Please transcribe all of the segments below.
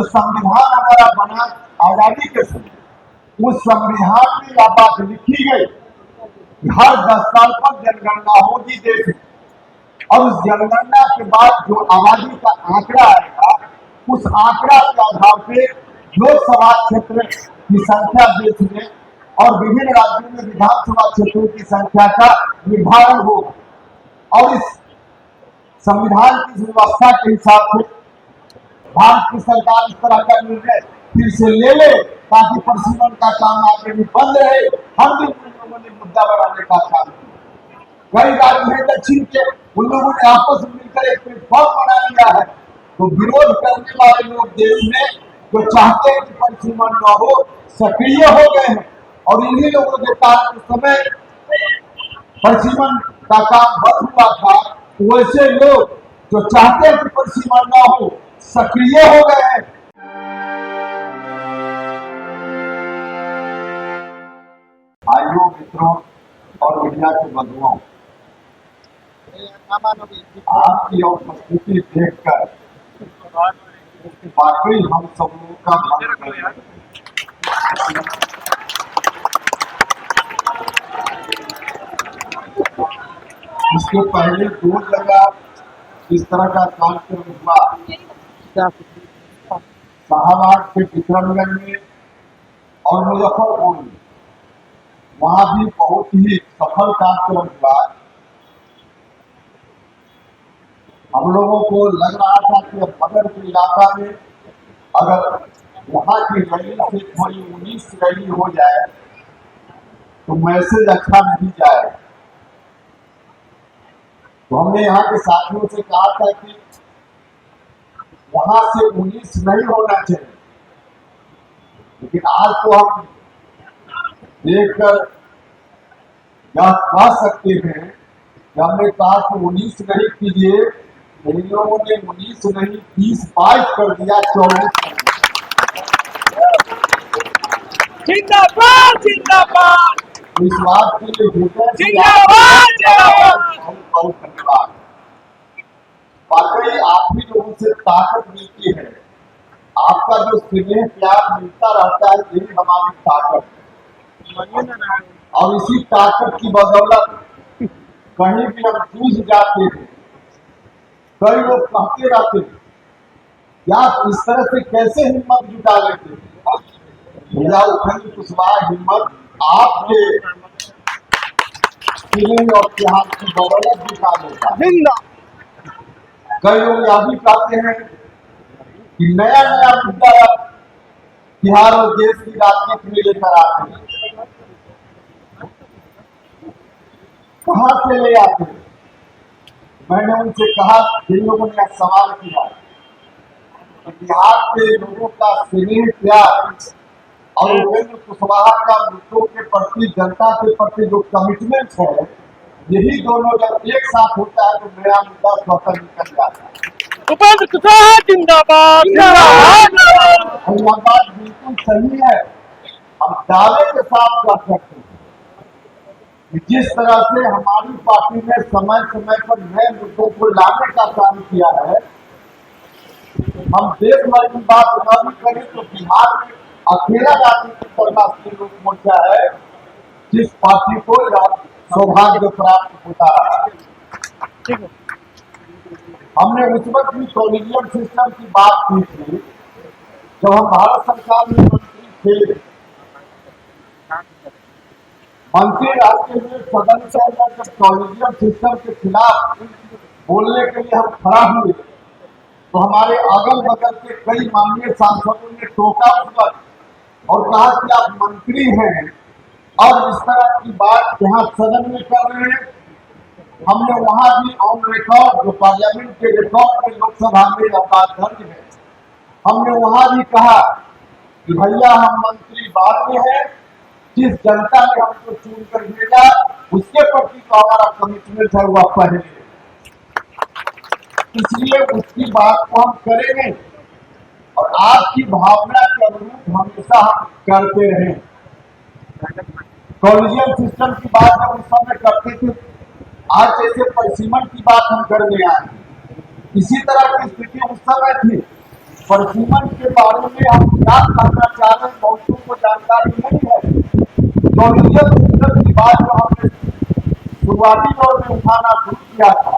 संविधान हमारा बना आजादी के समय, उस संविधान में यह बात लिखी गई कि हर 10 साल पर जनगणना होगी देश में, और उस जनगणना के बाद जो आबादी का आंकड़ा आएगा, उस आंकड़ा के आधार पे लोकसभा क्षेत्र की संख्या देश में और विभिन्न राज्यों में विधानसभा क्षेत्रों की संख्या का निर्धारण होगा। और इस संविधान की व्यवस्था के हिसाब से भारत की सरकार इस तरह का निर्णय फिर से ले ले ताकि प्रशिक्षण का काम आगे भी बंद रहे। हम भी उन लोगों ने मुद्दा बढ़ाने का काम किया। कई राज्य हैं दक्षिण के, उन लोगों ने आपस में मिलकर एक प्लेटफॉर्म बना लिया है। तो विरोध करने वाले लोग देश में जो चाहते हैं कि परिसीमन न हो, सक्रिय हो गए हैं, और इन्हीं लोगों के कारण उस समय परिसीमन का काम बंद हुआ था। वैसे लोग जो चाहते हैं कि परिसीमन न हो, सक्रिय हो गए हैं। भाइयों, मित्रों और मीडिया के बंधुओं, आपकी उपस्थिति देखकर वाकई हम सब लोगों का मन कर रहा है। इसके पहले 2 जगह इस तरह का कार्यक्रम हुआ, शाहबाद के विक्रमगंज में और मुजफ्फरपुर में। वहां भी बहुत ही सफल कार्यक्रम हुआ। हम लोगों को लग रहा था कि बगल के इलाका में अगर वहां की रैली से थोड़ी 19 रैली हो जाए तो मैसेज अच्छा नहीं जाए। तो हमने यहाँ के साथियों से कहा था कि वहां से 19 नहीं होना चाहिए, लेकिन आज तो हम देखकर यह कह सकते हैं कि हमने कहा कि 19 नहीं कीजिए, इन लोगों ने 19 नहीं 30-22 कर दिया, 24 कर दिया। जिंदाबाद जिंदाबाद। इस बात के लिए जिंदाबाद जिंदाबाद। बहुत धन्यवाद। वाकई आप ही लोगों से ताकत मिलती है, आपका जो स्नेह प्यार मिलता रहता है, यही हमारी ताकत है। और इसी ताकत की बदौलत कहीं भी हम जूझ जाते हैं। कई लोग कहते रहते हैं या इस तरह से कैसे हिम्मत जुटा लेते हैं। भैया उपेंद्र कुशवाहा हिम्मत आपके स्नेह और प्यार की बदौलत जुटा लेता है। कई लोग यह भी कहते हैं कि नया नया मुद्दा बिहार और देश की राजनीति में लेकर आते हैं। कहां से ले आते हैं? मैंने उनसे कहा, जिन लोगों ने सवाल किया, बिहार के लोगों का स्नेह प्यार और उपेंद्र कुशवाहा का मुद्दों के प्रति, जनता के प्रति जो कमिटमेंट है, यही दोनों जब एक साथ होता है तो नया मुद्दा स्वतः निकल जाता है। उपेंद्र कुशवाहा जिंदाबाद जिंदाबाद। यह बात बिल्कुल सही है। हम दावे के साथ कह सकते हैं कि जिस तरह से हमारी पार्टी ने समय समय पर नए मुद्दों को लाने का काम किया है, हम देश भर की बात न भी करें तो बिहार में अकेला राजनीतिक राष्ट्रीय लोक मोर्चा है जिस पार्टी को सौभाग्य प्राप्त होता है। हमने उस वक्त भी कॉलेजियम सिस्टम की बात की थी जब हम भारत सरकार में मंत्री थे। मंत्री रहते हुए सदन के अंदर जब कॉलेजियम सिस्टम के खिलाफ बोलने के लिए हम खड़ा हुए तो हमारे अगल बगल के कई माननीय सांसदों ने टोका उस वक्त और कहा कि आप मंत्री हैं और इस तरह की बात यहाँ सदन में कर रहे हैं। हमने वहां भी ऑन रिकॉर्ड, जो पार्लियामेंट के रिकॉर्ड में लोकसभा में यह बात दर्ज है, हमने वहां भी कहा कि भैया हम मंत्री बाद में है, जिस जनता ने हमको चुन कर भेजा उसके प्रति तो हमारा कमिटमेंट है वह पहले, इसलिए उसकी बात को हम करेंगे और आपकी भावना के अनुरूप हमेशा हम करते रहे। कॉलेजियम सिस्टम की बात जब उस समय करते थे, आज जैसे परिसीमन की बात हम करने आए, इसी तरह की स्थिति उस समय थी। परिसीमन के बारे में हम क्या कहना चाह रहे हैं, बहुतों को जानकारी नहीं है। कॉलेजियम सिस्टम की बात जो हमने शुरुआती दौर में उठाना शुरू किया था,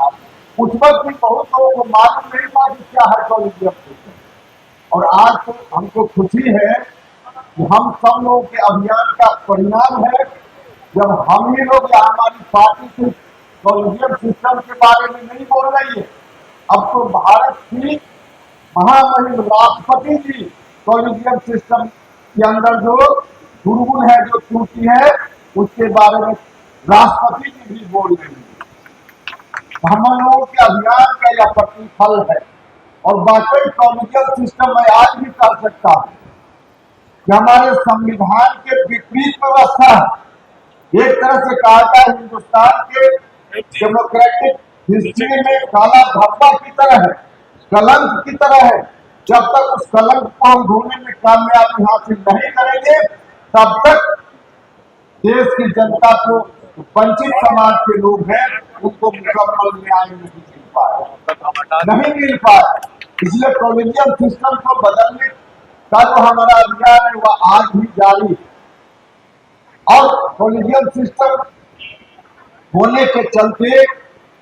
उस वक्त भी बहुत लोगों को मालूम नहीं था कि क्या है कॉलेजियम सिस्टम। और आज तो हमको खुशी है कि हम सब लोगों के अभियान का परिणाम है जब हम ही लोग या हमारी पार्टी सिर्फ कॉलेजियम सिस्टम के बारे में नहीं बोल रही है, अब तो भारत की महामहिम राष्ट्रपति जी कॉलेजियम सिस्टम के अंदर जो दुर्गुण है, जो त्रुटि है, उसके बारे में राष्ट्रपति जी भी बोल रहे हैं। हम लोगों के अभियान का यह प्रतिफल है। और वाकई कॉलेजियम सिस्टम में आज भी कर सकता हूं कि हमारे संविधान के विपरीत व्यवस्था है। एक तरह से कहा जाए हिंदुस्तान के डेमोक्रेटिक हिस्ट्री में काला धब्बा की तरह है, कलंक की तरह है। जब तक उस कलंक को हम धोने में कामयाबी हासिल नहीं करेंगे, तब तक देश की जनता को वंचित समाज के लोग हैं, उनको मुकम्मल न्याय नहीं मिल पाए। इसलिए कॉलेजियम सिस्टम को बदलने का जो हमारा अभियान है वह आज भी जारी है। और कॉलेजियम सिस्टम होने के चलते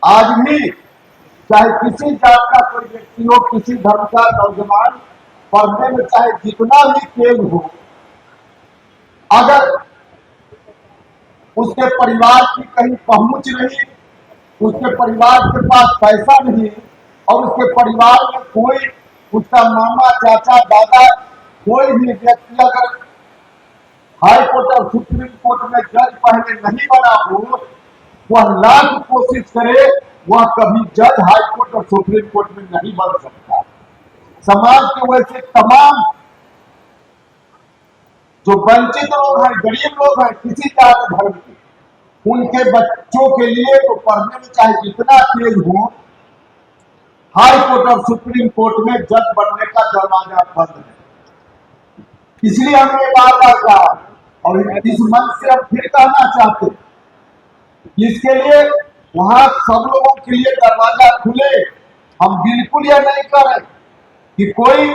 आज भी चाहे किसी जात का कोई व्यक्ति हो, किसी धर्म का नौजवान पढ़ने में चाहे जितना भी तेज हो, अगर उसके परिवार की कहीं पहुंच नहीं, उसके परिवार के पास पैसा नहीं, और उसके परिवार में कोई उसका मामा चाचा दादा कोई भी व्यक्ति अगर हाई कोर्ट और सुप्रीम कोर्ट में जज पहले नहीं बना हो, वह लाख कोशिश करे, वह कभी जज हाई कोर्ट और सुप्रीम कोर्ट में नहीं बन सकता। समाज के वैसे तमाम जो वंचित लोग हैं, गरीब लोग हैं, किसी जात धर्म के, उनके बच्चों के लिए तो पढ़ने में चाहे जितना तेज हो, हाई कोर्ट और सुप्रीम कोर्ट में जज बनने का दरवाजा बंद है। इसलिए हमने बार-बार कहा और इस मंच से हम फिर कहना चाहते हैं, इसके लिए वहां सब लोगों के लिए दरवाजा खुले। हम बिल्कुल यह नहीं करें कि कोई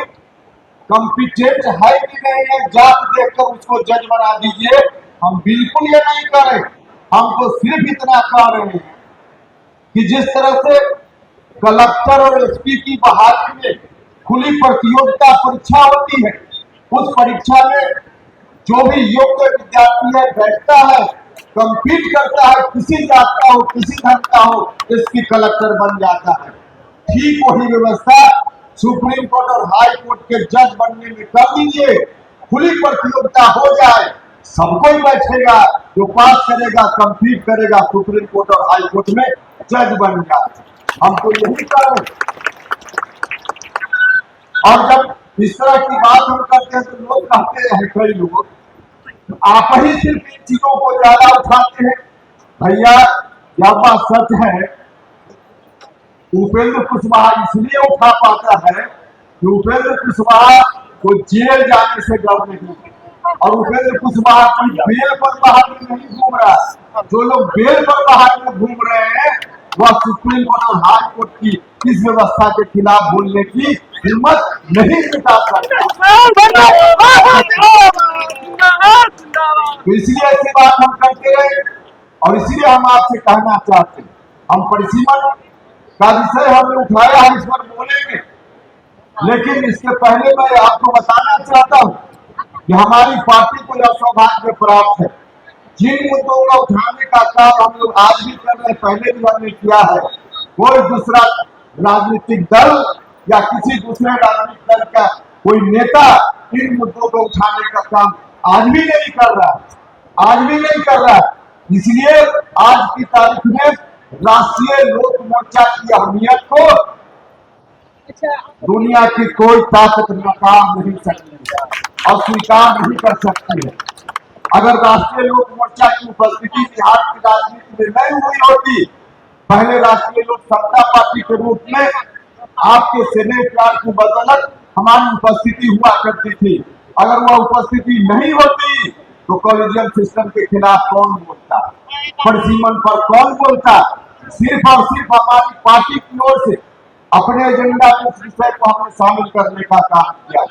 कॉम्पिटेंट है कि नहीं है, जात देखकर उसको जज बना दीजिए, हम बिल्कुल ये नहीं करें। हम तो सिर्फ इतना कह रहे हैं कि जिस तरह से कलेक्टर और एसपी की बहाली में खुली प्रतियोगिता परीक्षा होती है, उस परीक्षा में जो भी योग्य विद्यार्थी है बैठता है, कम्पीट करता है, किसी जात का हो, किसी धर्म का हो, एसपी कलेक्टर बन जाता है। ठीक वही व्यवस्था सुप्रीम कोर्ट और हाई कोर्ट के जज बनने में कर दीजिए। खुली प्रतियोगिता हो जाए, सबको ही बैठेगा, जो पास करेगा, कंप्लीट करेगा, सुप्रीम कोर्ट और हाई कोर्ट में जज बन जाए। हम तो यही कर रहे। और जब इस तरह की बात हम करते हैं तो लोग कहते हैं, कई लोग आप ही सिर्फ इन चीजों को ज्यादा उठाते हैं। भैया यह बात सच है, उपेंद्र कुशवाहा इसलिए उठा पाता है कि उपेंद्र कुशवाहा को जेल जाने से डर नहीं, और उपेंद्र कुशवाहा कोई बेल पर बाहर में नहीं घूम रहा है। जो लोग बेल पर बाहर में घूम रहे हैं, वह सुप्रीम कोर्ट और हाई कोर्ट की इस व्यवस्था के खिलाफ बोलने की हिम्मत नहीं जुटा सकते। तो इसलिए ऐसी बात हम करते रहे, और इसलिए हम आपसे कहना चाहते हैं, हम परिसीमन का विषय हमने उठाया है, इस पर बोलेंगे, लेकिन इसके पहले मैं आपको बताना चाहता हूं कि हमारी पार्टी को यह सौभाग्य प्राप्त है, जिन मुद्दों का उठाने का काम हम लोग आज भी कर रहे हैं, पहले भी हमने किया है। कोई दूसरा राजनीतिक दल या किसी दूसरे राजनीतिक दल का कोई नेता इन मुद्दों को उठाने का काम आज भी नहीं कर रहा है, आज भी नहीं कर रहा है। इसलिए आज की तारीख में राष्ट्रीय लोक मोर्चा की अहमियत को दुनिया की कोई ताकत नकार नहीं सकती और स्वीकार नहीं कर सकती है। अगर राष्ट्रीय लोक मोर्चा की उपस्थिति बिहार की राजनीति में नहीं हुई होती, पहले राष्ट्रीय लोक समता पार्टी के रूप में आपके स्नेह प्यार की बदौलत हमारी उपस्थिति हुआ करती थी। अगर वह उपस्थिति नहीं होती तो कॉलेजियम सिस्टम के खिलाफ कौन बोलता, परिसीमन पर कौन बोलता। सिर्फ और सिर्फ हमारी पार्टी की ओर से अपने एजेंडा में इस विषय को हमने शामिल करने का काम किया।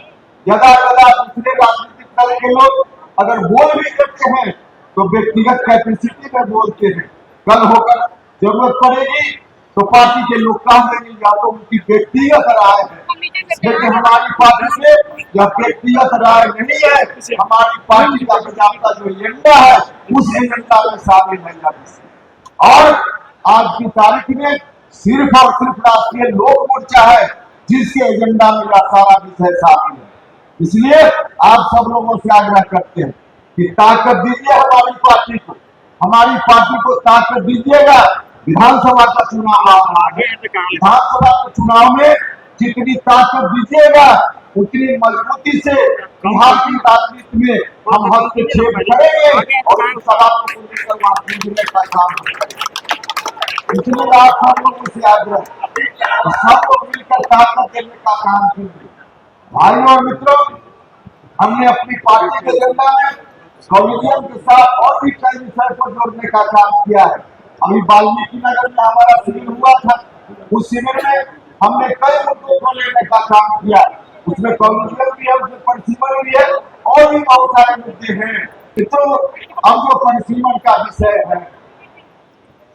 यदा यदा दूसरे राजनीतिक दल के लोग अगर बोल भी करते हैं तो व्यक्तिगत कैपेसिटी में बोलते हैं। कल होकर जरूरत पड़ेगी तो पार्टी के लोग काम देंगे, या तो उनकी व्यक्तिगत राय है, लेकिन हमारी पार्टी से यह व्यक्तिगत राय नहीं है। हमारी पार्टी का बजाबता जो एजेंडा है उस एजेंडा में शामिल है जाने। और आज की तारीख में सिर्फ और सिर्फ राष्ट्रीय लोक मोर्चा है जिसके एजेंडा में यह सारा विषय शामिल है। इसलिए आप सब लोगों से आग्रह करते हैं कि ताकत दीजिए हमारी पार्टी को ताकत दीजिएगा। विधानसभा का चुनाव आ रहा है, विधानसभा के चुनाव में जितनी ताकत दीजिएगा उतनी मजबूती से बिहार की राजनीति में हम हस्तक्षेप करेंगे और उन सवालों को लेकर बात करने का काम करेंगे। इसलिए आप सब लोगों से आग्रह, सब लोग मिलकर ताकत देने का काम कीजिए। भाइयों और मित्रों, हमने अपनी पार्टी के एजेंडा में कॉलेजियम के साथ और भी कई विषय को जोड़ने का काम किया है। अभी वाल्मीकि नगर में हमारा शिविर हुआ था, उस शिविर में हमने कई मुद्दों को लेने का काम किया। उसमें कॉलेजियम भी है, उसमें परिसीमन भी है और भी बहुत सारे मुद्दे हैं। तो अब जो परिसीमन का विषय है,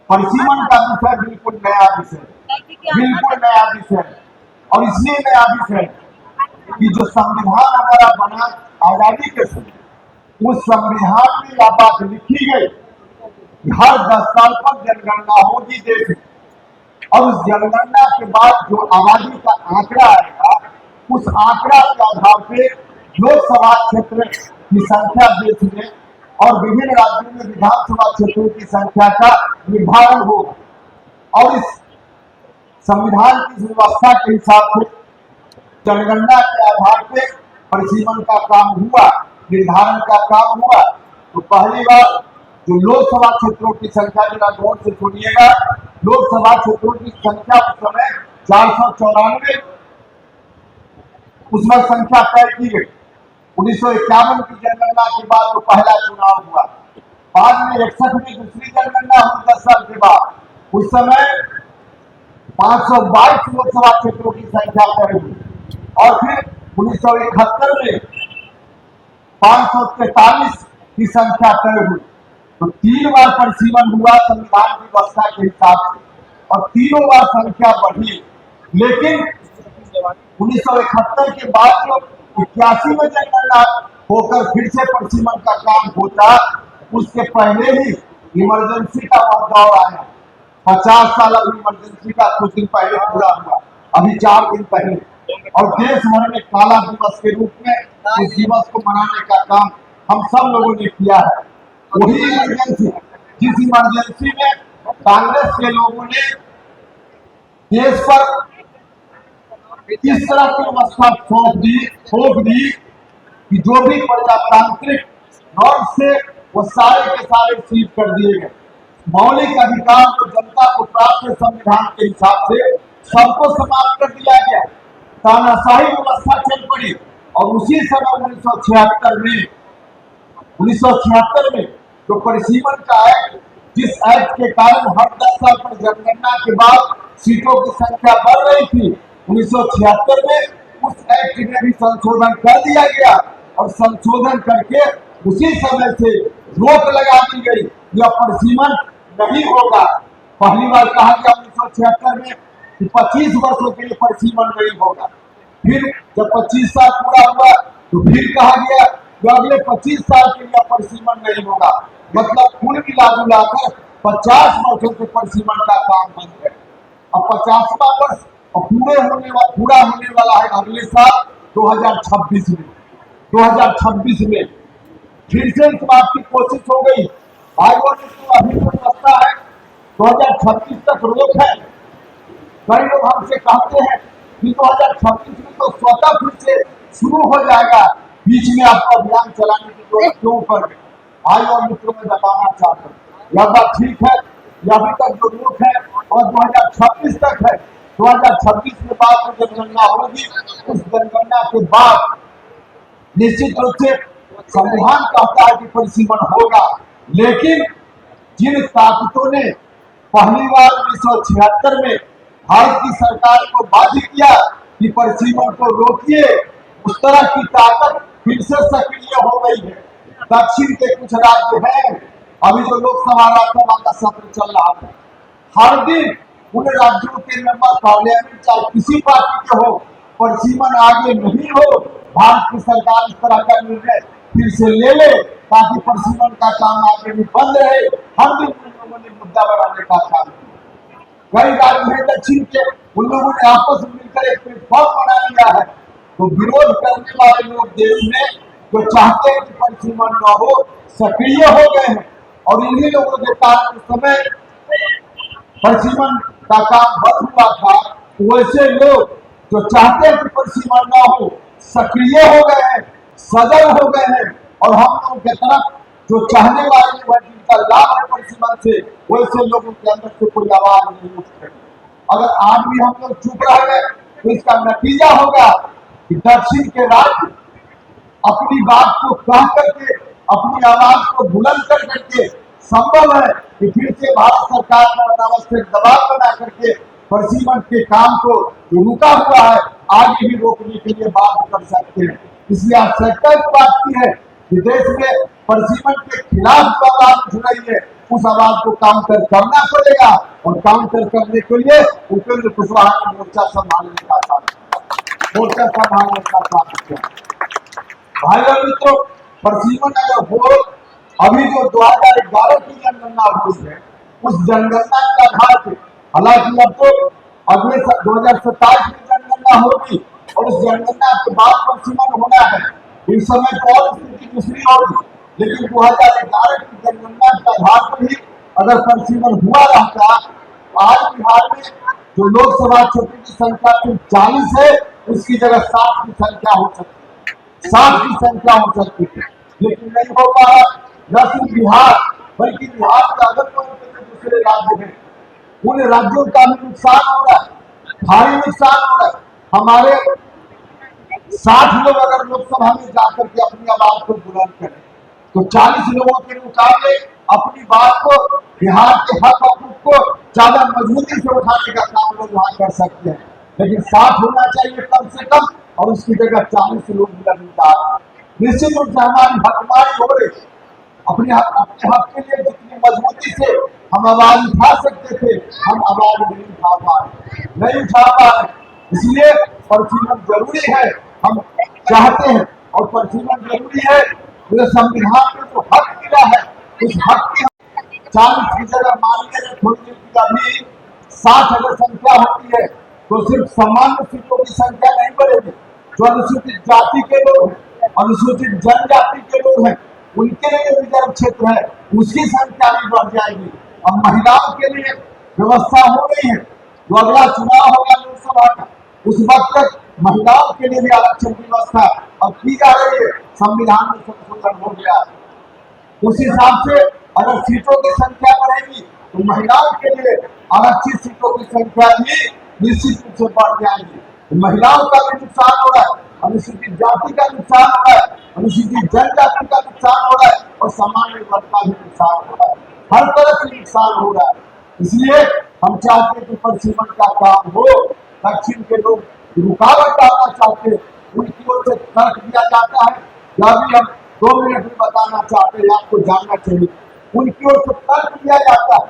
परिसीमन का विषय बिल्कुल नया विषय, बिल्कुल नया विषय, और इसलिए नया विषय कि जो संविधान हमारा बना आजादी के समय, उस संविधान में यह बात लिखी गई कि हर 10 साल पर जनगणना होगी देश में, और उस जनगणना के बाद जो आबादी का आंकड़ा आएगा उस आंकड़ा के आधार पे लोकसभा क्षेत्र की संख्या देश में और विभिन्न राज्यों में विधानसभा क्षेत्रों की संख्या का निर्धारण होगा। और इस संविधान की व्यवस्था के हिसाब से जनगणना के आधार पे परिसीमन का काम हुआ, निर्धारण का काम हुआ। तो पहली बार जो लोकसभा क्षेत्रों की संख्या, जरा गौर से सुनिएगा, लोकसभा क्षेत्रों की संख्या उस समय 494 उसमें संख्या तय की गई। 1951 की जनगणना के बाद जो पहला चुनाव हुआ, बाद में 61 में दूसरी जनगणना हुई 10 साल के बाद, उस समय 522 लोकसभा क्षेत्रों की संख्या तय हुई। और फिर 1971 में 543 की संख्या तय हुई। तो 3 बार परिसीमन हुआ संविधान की व्यवस्था के हिसाब से, और तीनों बार संख्या बढ़ी। लेकिन 1971 के बाद जो 81 में जनगणना होकर फिर से परिसीमन का काम होता, उसके पहले ही इमरजेंसी का दौर आया। 50 साल इमरजेंसी का कुछ दिन पहले पूरा हुआ, अभी 4 दिन पहले, और देश भर में काला दिवस के रूप में इस दिवस को मनाने का काम हम सब लोगों ने किया है। वही इमरजेंसी, जिस इमरजेंसी में कांग्रेस के लोगों ने देश पर इस तरह की व्यवस्था थोप दी कि जो भी प्रजातांत्रिक नॉर्म्स से वो सारे के सारे सीज कर दिए गए। मौलिक अधिकार जो जनता को प्राप्त है संविधान के हिसाब से, सबको समाप्त कर दिया गया। तानाशाही व्यवस्था चल पड़ी। और उसी समय 1976 में जो परिसीमन का एक्ट, जिस एक्ट के कारण हर 10 साल पर जनगणना के बाद सीटों की संख्या बढ़ रही थी, 1976 में उस एक्ट में भी संशोधन कर दिया गया, और संशोधन करके उसी समय से रोक लगा दी गई, यह परिसीमन नहीं होगा। पहली बार कहा गया 1976 में कि 25 वर्षों के लिए परिसीमन नहीं होगा। फिर जब 25 साल पूरा हुआ तो फिर कहा गया कि अगले 25 साल के लिए परिसीमन नहीं होगा। मतलब कुल मिलाकर 50 वर्षों से परिसीमन का काम बंद है। अब 50वां वर्ष पूरा होने वाला है अगले साल 2026 में। 2026 में फिर से इस बात की कोशिश हो गई। भाइयों ने तो अभी तो लगता है 2026 तक रोक है। कई लोग हमसे कहते हैं कि 2026 में तो स्वतः फिर से शुरू हो जाएगा, बीच में आपको अभियान चलाने की जरूरत क्यों पड़ गई। भाइयों और मित्रों में बताना चाहता हूँ, यह बात ठीक है, यह अभी तक जो रोक है और 2026 तक है। 2026 के बाद जो जनगणना होगी, उस जनगणना के बाद निश्चित रूप से संविधान कहता है कि परिसीमन होगा। लेकिन जिन ताकतों ने पहली बार 1976 में भारत की सरकार को बाध्य किया कि परिसीमन को रोकिए। उस तरह की ताकत फिर से सक्रिय हो गई है। दक्षिण के कुछ राज्य हैं, अभी जो लोकसभा राज्यसभा का सत्र चल रहा है, हर दिन उन राज्यों के मेंबर पार्लियामेंट चाहे किसी पार्टी के हो, परिसीमन आगे नहीं हो, भारत की सरकार इस तरह का निर्णय फिर से ले ले ताकि परिसीमन का काम आगे भी बंद रहे। हर दिन उन लोगों ने मुद्दा बढ़ाने का काम किया। कई राज्य हैं दक्षिण के, उन लोगों ने आपस में मिलकर एक प्लेटफॉर्म बना लिया है। तो विरोध करने वाले लोग देश में जो चाहते हैं कि परिसीमन न हो, सक्रिय हो गए हैं। और इन्हीं लोगों के कारण उस समय परिसीमन का काम बंद हुआ था। वैसे लोग जो चाहते हैं कि परिसीमन न हो, सक्रिय हो गए हैं, सजग हो गए हैं। और हम लोगों की तरफ जो चाहने वाले लोग जिनका लाभ है परिसीमन से, वैसे लोगों के अंदर से कोई आवाज नहीं उठ रही। अगर आज भी हम लोग चुप रह गए तो इसका नतीजा होगा कि दक्षिण के राज्य अपनी बात को कह करके, अपनी आवाज को बुलंद कर करके, संभव है कि फिर से भारत सरकार पर अनावश्यक दबाव बना करके परिसीमन के काम को जो रुका हुआ है आगे भी रोकने के लिए बात कर सकते हैं। इसलिए आवश्यकता इस बात की है कि देश में परिसीमन के खिलाफ जो आवाज उठ रही है, उस आवाज को काउंटर करना पड़ेगा। और काउंटर करने के लिए उपेंद्र कुशवाहा ने मोर्चा संभालने का काम किया, मोर्चा संभालने का काम किया। भाई और मित्रों, परिसीमन अगर हो, अभी जो 2011 की जनगणना हुई है, उस जनगणना के आधार पे, हालांकि अब तो अगले 2027 की जनगणना होगी और उस जनगणना के बाद परिसीमन होना है। इस समय तो और स्थिति दूसरी होगी, लेकिन 2011 की जनगणना के आधार पर ही अगर परिसीमन हुआ रहता, आज बिहार में जो लोकसभा क्षेत्र की संख्या सिर्फ 40 है, उसकी जगह 60 की संख्या हो सकती है, 60 की संख्या हो सकती है। लेकिन नहीं हो पा रहा। न सिर्फ बिहार बल्कि बिहार के अगल बगल के जो दूसरे राज्य हैं, उन राज्यों का भी नुकसान हो रहा है, भारी नुकसान हो रहा है। हमारे 60 लोग अगर लोकसभा में जाकर के अपनी आवाज को बुलंद करें तो 40 लोगों के मुकाबले अपनी बात को, बिहार के हक हकूक को ज्यादा मजबूती से उठाने का काम लोग वहां कर सकते हैं। लेकिन 60 होना चाहिए कम से कम, और उसकी जगह 40 लोग लगातार। निश्चित रूप से हमारी हकमारी हो रही। अपने हक के लिए जितनी मजबूती से हम आवाज उठा सकते थे, हम आवाज नहीं उठा पा रहे। इसलिए परिसीमन जरूरी है, हम चाहते हैं, और परिसीमन जरूरी है। मुझे संविधान में जो हक मिला है, उस हक की 40 की जगह मान लीजिए थोड़ी देर की अभी 60 अगर संख्या होती है तो सिर्फ सामान्य सीटों की संख्या नहीं बढ़ेगी। जो अनुसूचित जाति के लोग हैं, अनुसूचित जनजाति के लोग हैं, उनके लिए रिजर्व क्षेत्र है, उसकी संख्या भी बढ़ जाएगी। अब महिलाओं के लिए व्यवस्था हो गई है, जो अगला चुनाव होगा लोकसभा का, उस वक्त तक महिलाओं के लिए भी आरक्षण की व्यवस्था अब की जा रही है। संविधान में संशोधन हो गया। उस हिसाब से अगर सीटों की संख्या बढ़ेगी तो महिलाओं के लिए आरक्षित सीटों की संख्या भी निश्चित रूप से बढ़ जाएगी। तो महिलाओं का भी नुकसान हो रहा है, अनुसूचित जाति का नुकसान हो रहा है, अनुसूचित जनजाति का नुकसान हो रहा है, और सामान्य वर्ग का भी नुकसान हो रहा है। हर तरह से नुकसान हो रहा है। इसलिए हम चाहते हैं कि परिसीमन का काम हो। दक्षिण के लोग रुकावट डालना चाहते हैं, उनकी ओर से तर्क दिया जाता है। या भी हम 2 मिनट में बताना चाहते हैं, आपको जानना चाहिए। उनकी ओर से तर्क दिया जाता है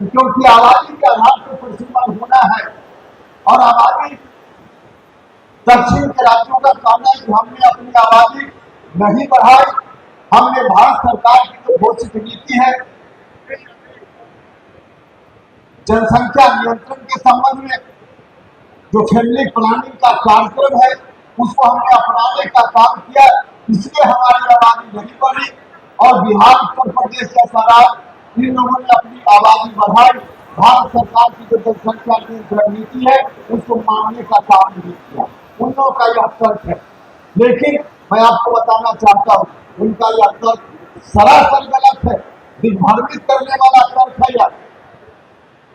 क्योंकि आबादी के आधार पर परिसीमन होना है, और आबादी दक्षिण के राज्यों का कहना है कि हमने अपनी आबादी नहीं बढ़ाई। हमने भारत सरकार की जो घोषित नीति है जनसंख्या नियंत्रण के संबंध में, जो फैमिली प्लानिंग का कार्यक्रम है, उसको हमने अपनाने का काम किया। इसलिए हमारी आबादी नहीं बढ़ी, और बिहार, उत्तर प्रदेश जैसा राज्य, इन लोगों ने अपनी आबादी बढ़ाई। भारत सरकार की जो जनसंख्या नियंत्रण नीति है, उसको मानने का काम नहीं किया। उन लोगों का यह तर्क है। लेकिन मैं आपको बताना चाहता हूँ, उनका यह तर्क सरासर गलत है, दिग्भ्रमित करने वाला तर्क है।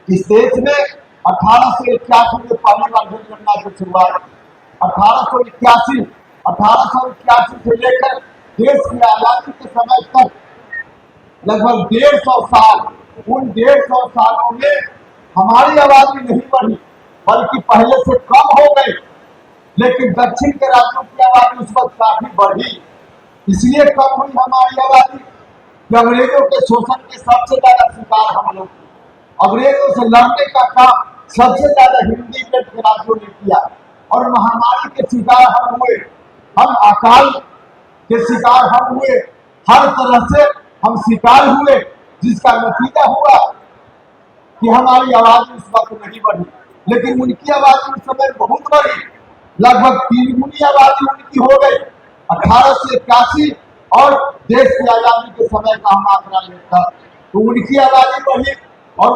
इस देश में 1881 में पहली बार जनगणना की शुरुआत, 1881 से लेकर देश की आजादी के समय तक लगभग 150 साल, उन 150 सालों में हमारी आबादी नहीं बढ़ी, बल्कि पहले से कम हो गई। लेकिन दक्षिण के राज्यों की आबादी उस वक्त काफी बढ़ी। इसलिए कम हुई हमारी आबादी कि अंग्रेजों के शोषण के सबसे ज्यादा शिकार हम लोग थे। अंग्रेजों से लड़ने का काम सबसे ज्यादा हिंदी बेल्ट के राज्यों ने किया और महामारी के शिकार हम हुए, हम अकाल के शिकार हम हुए, हर तरह से हम शिकार हुए, जिसका नतीजा हुआ कि हमारी आबादी उस वक्त नहीं बढ़ी। लेकिन उनकी आबादी उस समय बहुत बढ़ी, लगभग 3 गुनी आबादी उनकी हो गई 1881 और देश की आजादी के समय का हम आंकड़ा लेता तो उनकी आबादी बढ़ी। और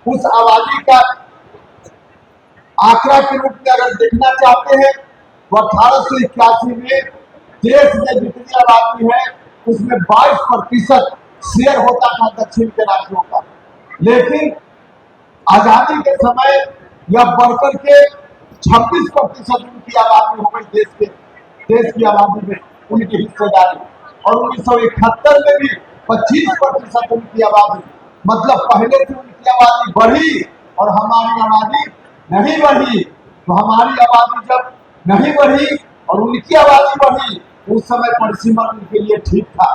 उस आबादी का आंकड़ा के रूप में अगर देखना चाहते हैं तो 1881 में देश में जितनी आबादी है उसमें 22% शेयर होता था दक्षिण के राज्यों का। लेकिन आजादी के समय यह बढ़कर के 26% उनकी आबादी हो गई। देश की आबादी में उनकी हिस्सेदारी। और 1971 में भी 25% उनकी आबादी, मतलब पहले से उनकी आबादी बढ़ी और हमारी आबादी नहीं बढ़ी। तो हमारी आबादी जब नहीं बढ़ी और उनकी आबादी बढ़ी उस समय परिसीमन उनके लिए ठीक था।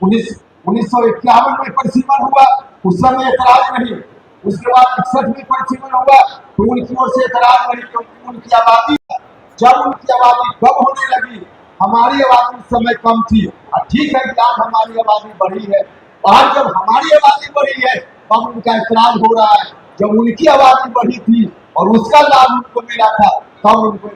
1951 में परिसीमन हुआ, उस समय एतराज नहीं। उसके बाद 61 में परिसीमन हुआ तो उनकी ओर से एतराज नहीं, क्योंकि उनकी आबादी, जब उनकी आबादी कम होने लगी, हमारी आबादी उस समय कम थी। ठीक है कि आज हमारी आबादी बढ़ी है, आज जब हमारी आबादी बढ़ी है तब उनका एतराज हो रहा है। जब उनकी आबादी बढ़ी थी और उसका लाभ उनको मिला था तब उनको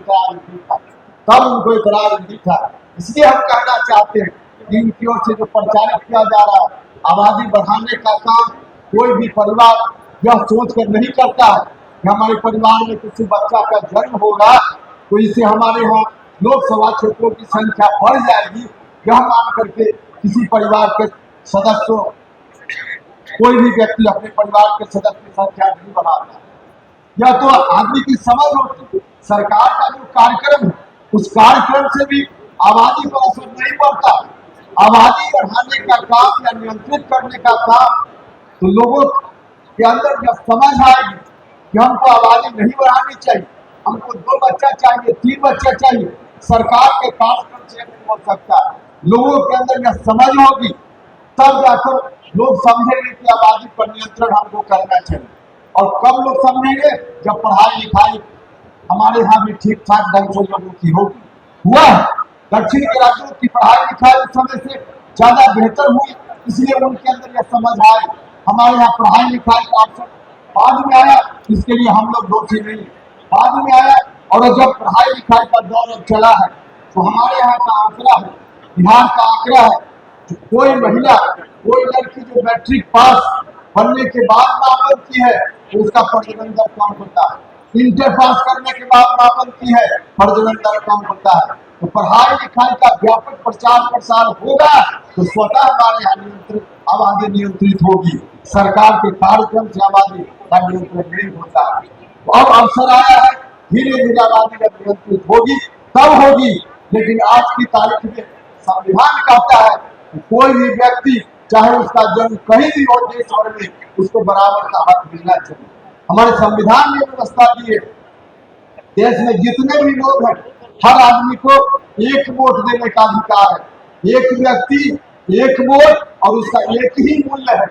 एतराज नहीं था। इसलिए हम कहना चाहते हैं कि इनकी ओर से जो प्रचारित किया जा रहा है आबादी बढ़ाने का काम, कोई भी परिवार यह सोच कर नहीं करता है कि हमारे परिवार में किसी बच्चा का जन्म होगा तो इससे हमारे यहाँ लोकसभा क्षेत्रों की संख्या बढ़ जाएगी। यह मान करके किसी परिवार के सदस्यों, कोई भी व्यक्ति अपने परिवार के सदस्य की संख्या नहीं बढ़ाता। यह तो आदमी की समझ होती है। सरकार का जो कार्यक्रम है उस कार्यक्रम से भी आबादी पर असर नहीं पड़ता। आबादी बढ़ाने का काम या नियंत्रित करने का काम तो लोगों के अंदर जब समझ आएगी कि हमको आबादी नहीं बढ़ानी चाहिए, हमको 2 बच्चा चाहिए, 3 बच्चा चाहिए, सरकार के कार्यक्रम से नहीं हो सकता। लोगों के अंदर यह समझ होगी तब जाकर लोग समझेंगे कि आबादी पर नियंत्रण हमको करना चाहिए। और कब लोग समझेंगे? जब पढ़ाई लिखाई हमारे यहाँ भी ठीक ठाक ढंग से लोगों की होगी। हुआ है, दक्षिण के राज्यों की पढ़ाई लिखाई उस समय से ज्यादा बेहतर हुई, इसलिए उनके अंदर यह समझ आए। हमारे यहाँ पढ़ाई लिखाई का अवसर बाद में आया, इसके लिए हम लोग दोषी नहीं, बाद में आया। और जब पढ़ाई लिखाई का दौर अब चला है तो हमारे यहाँ का आंकड़ा है, बिहार का आंकड़ा है, कोई महिला, कोई लड़की जो मैट्रिक पास बनने के बाद मां बनती है तो उसका प्रजनन दर कम होता है। इंटर पास करने के बाद मां बनती है, प्रजनन दर कम होता है। तो पढ़ाई लिखाई का व्यापक प्रचार प्रसार होगा तो स्वतः हमारे यहाँ आबादी नियंत्रित होगी। सरकार के कार्यक्रम से आबादी का नियंत्रण नहीं होता। तो अब अवसर आया है, धीरे धीरे आबादी जब नियंत्रित होगी तब होगी। लेकिन आज की तारीख में संविधान कहता है कि कोई भी व्यक्ति चाहे उसका जन्म कहीं भी हो देश भर में, उसको बराबर का हक मिलना चाहिए। हमारे संविधान ने व्यवस्था दी है, देश में जितने भी लोग हैं हर आदमी को 1 वोट देने का अधिकार है। एक व्यक्ति 1 वोट और उसका एक ही मूल्य है,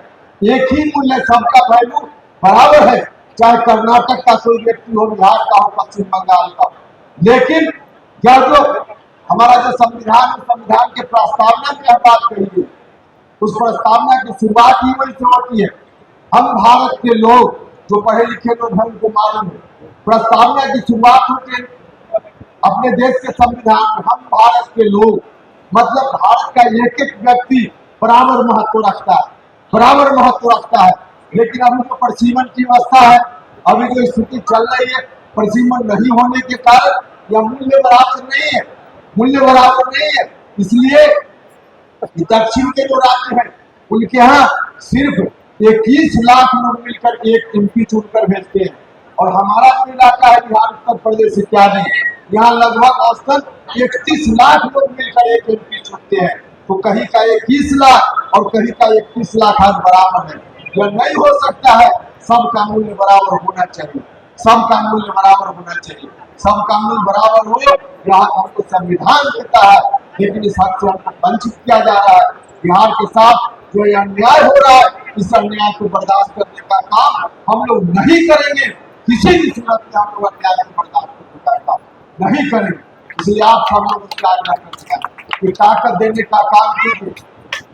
एक ही मूल्य, सबका वैल्यू बराबर है, चाहे कर्नाटक का कोई व्यक्ति हो, बिहार का हो, पश्चिम बंगाल का। लेकिन क्या जो हमारा जो संविधान है, संविधान के प्रस्तावना में यह बात कही गई, उस प्रस्तावना की शुरुआत ही वही से होती है। हम भारत के लोग जो पढ़े लिखे लोग हैं उनको मालूम है, प्रस्तावना की शुरुआत होती है अपने देश के संविधान में। हम भारत के लोग मतलब भारत का एक एक व्यक्ति बराबर महत्व रखता है, बराबर महत्व रखता है। लेकिन अभी जो परिसीमन की व्यवस्था है, अभी जो स्थिति चल रही है, परिसीमन नहीं होने के कारण यह मूल्य बराबर नहीं है, मूल्य बराबर नहीं है। इसलिए दक्षिण के जो राज्य हैं उनके यहाँ सिर्फ 21 लाख लोग मिलकर एक एमपी चुनकर भेजते हैं। और हमारा जो इलाका है बिहार, उत्तर प्रदेश इत्यादि, यहाँ लगभग औसतन 31 लाख लोग मिलकर एक एमपी चुनते हैं। तो कहीं का 21 लाख और कहीं का 31 लाख आज बराबर है। यह नहीं हो सकता है। सबका मूल्य बराबर होना चाहिए, सबका मूल्य बराबर होना चाहिए, सबका मूल्य बराबर हो, यहाँ हमको संविधान देता है, लेकिन इस हक से हमको वंचित किया जा रहा है। बिहार के साथ जो ये अन्याय हो रहा है, इस अन्याय को बर्दाश्त करने का काम हम लोग नहीं करेंगे, किसी भी सूरत में हम लोग अन्याय को बर्दाश्त करने का काम नहीं करेंगे। इसलिए आप सब लोग उसका आग्रह करते हैं कि ताकत देने का काम कीजिए।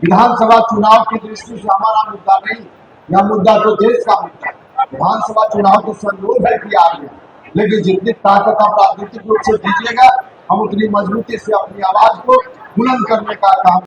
विधानसभा चुनाव की दृष्टि से हमारा मुद्दा नहीं, यह मुद्दा तो देश का मुद्दा है। विधानसभा चुनाव तो संयोग है कि आ गया, लेकिन जितनी ताकत आप राजनीतिक रूप से दीजिएगा, हम उतनी मजबूती से अपनी आवाज को बुलंद करने का काम